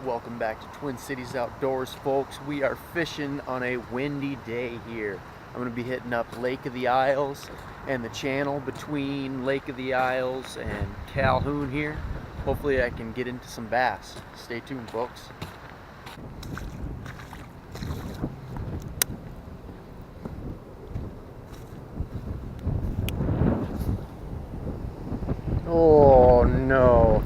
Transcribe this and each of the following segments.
Welcome back to Twin Cities Outdoors, folks. We are fishing on a windy day here. I'm going to be hitting up Lake of the Isles and the channel between Lake of the Isles and Calhoun here. Hopefully I can get into some bass. Stay tuned, folks. Oh no.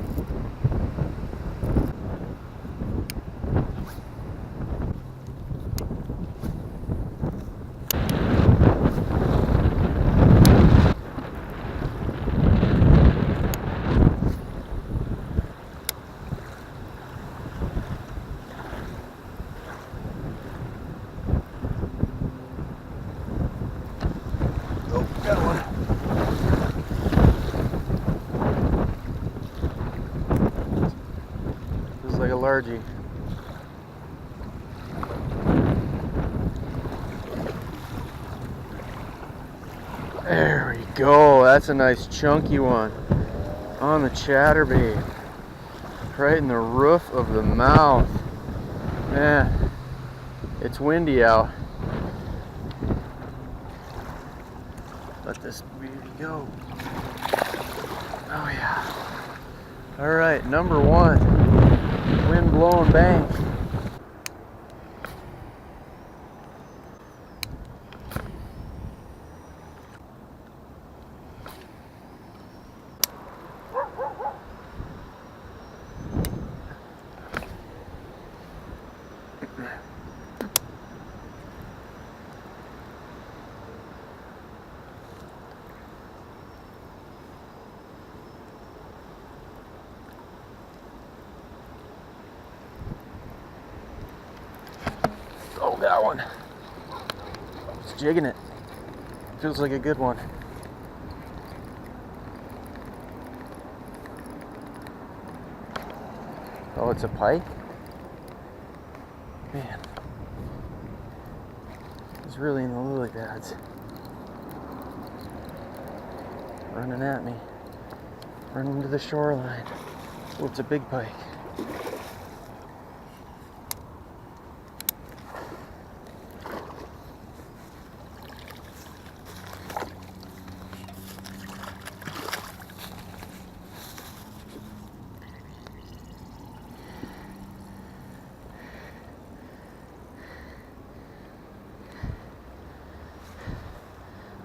Oh, got one. This is like a largie. There we go. That's a nice chunky one on the chatterbait. Right in the roof of the mouth. Man, it's windy out. Let this beauty go. Oh yeah. All right, number one. Wind blowing bank. Oh, got one. Just jigging it. Feels like a good one. Oh, it's a pike? Man. He's really in the lily pads. Running at me. Running to the shoreline. Oh, it's a big pike.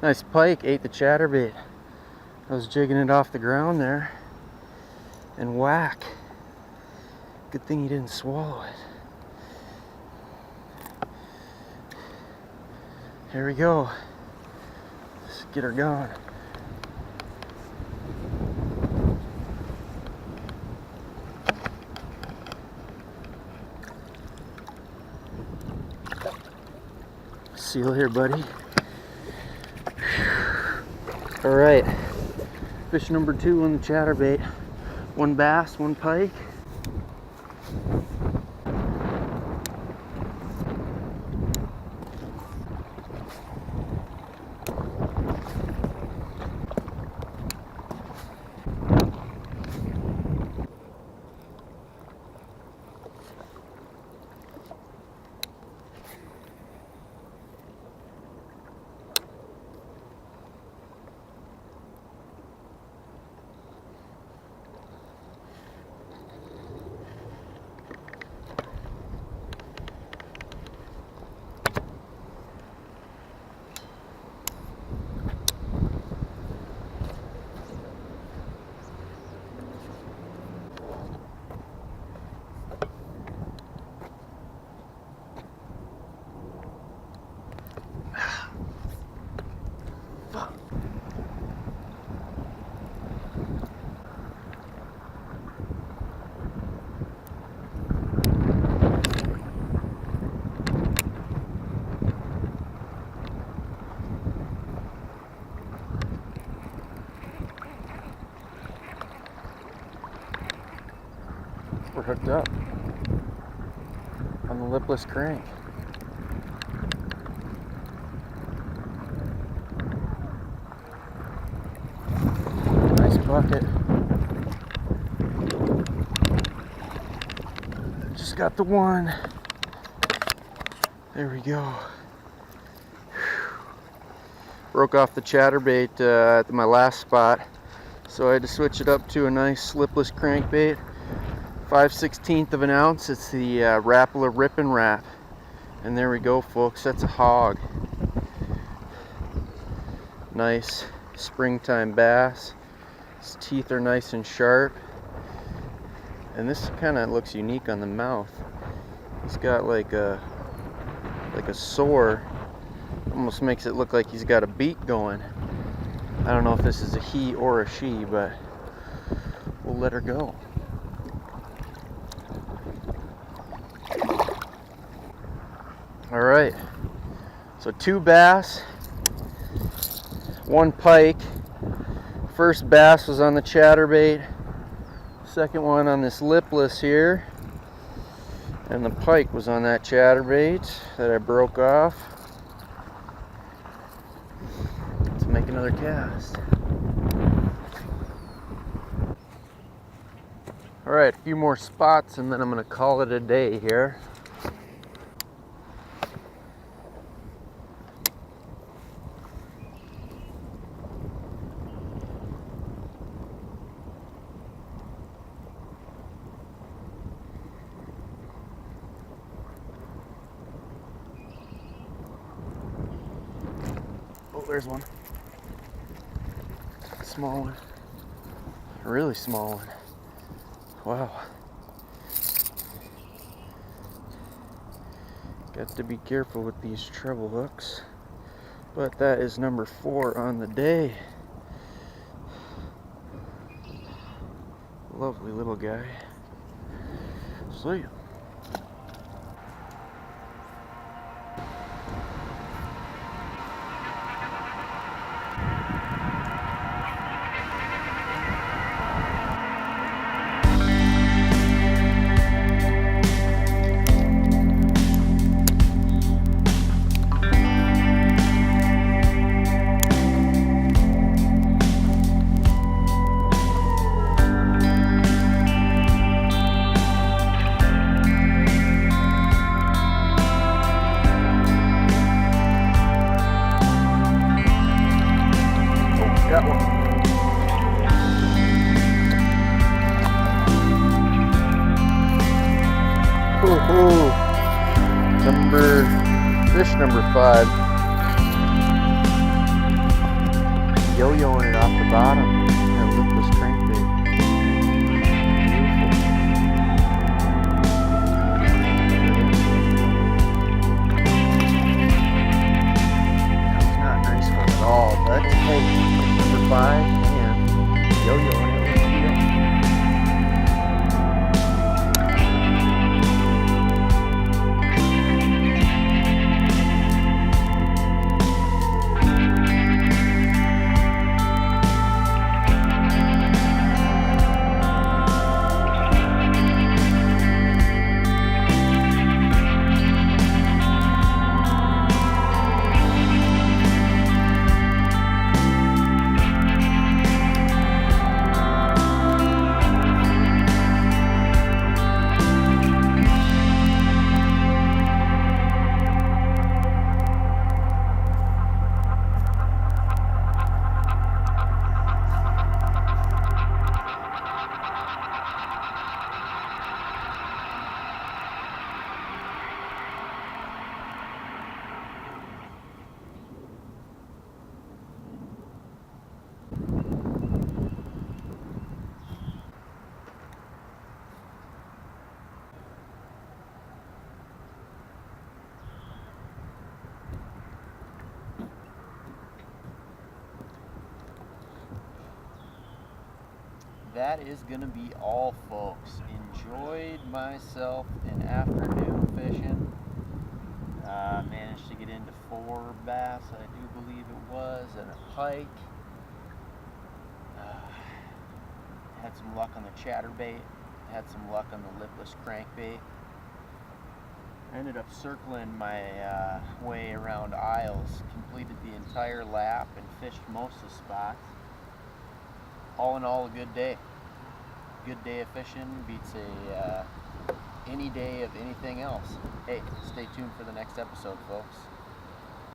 Nice pike, ate the chatterbait. I was jigging it off the ground there, and whack. Good thing he didn't swallow it. Here we go. Let's get her going. Seal here, buddy. All right, fish number two on the chatterbait. One bass, one pike. We're hooked up on the lipless crank. Nice bucket. got the one. There we go. Broke off the chatterbait at my last spot, so I had to switch it up to a nice lipless crankbait. 5/16 of an ounce. It's the Rapala Rippin Rap. And there we go, folks. That's a hog. Nice springtime bass. His teeth are nice and sharp. And this kind of looks unique on the mouth. He's got like a sore. Almost makes it look like he's got a beak going. I don't know if this is a he or a she, but we'll let her go. All right, so 2 bass, 1 pike. First bass was on the chatterbait, second one on this lipless here, and the pike was on that chatterbait that I broke off. Let's make another cast. All right, a few more spots and then I'm gonna call it a day here. Oh, there's one. Small one. A really small one. Wow. Got to be careful with these treble hooks. But that is number 4 on the day. Lovely little guy. See ya. Got one. Ooh, fish number 5. Yo-yoing it off the bottom. That lipless crankbait. That's not nice one at all, but hey. 5 and yo-yoing it. That is gonna be all, folks. Enjoyed myself an afternoon fishing. Managed to get into 4 bass, I do believe it was, and a pike. Had some luck on the chatterbait. Had some luck on the lipless crankbait. I ended up circling my way around aisles, completed the entire lap, and fished most of the spots. All in all, a good day. Good day of fishing. Beats a any day of anything else. Hey, stay tuned for the next episode, folks.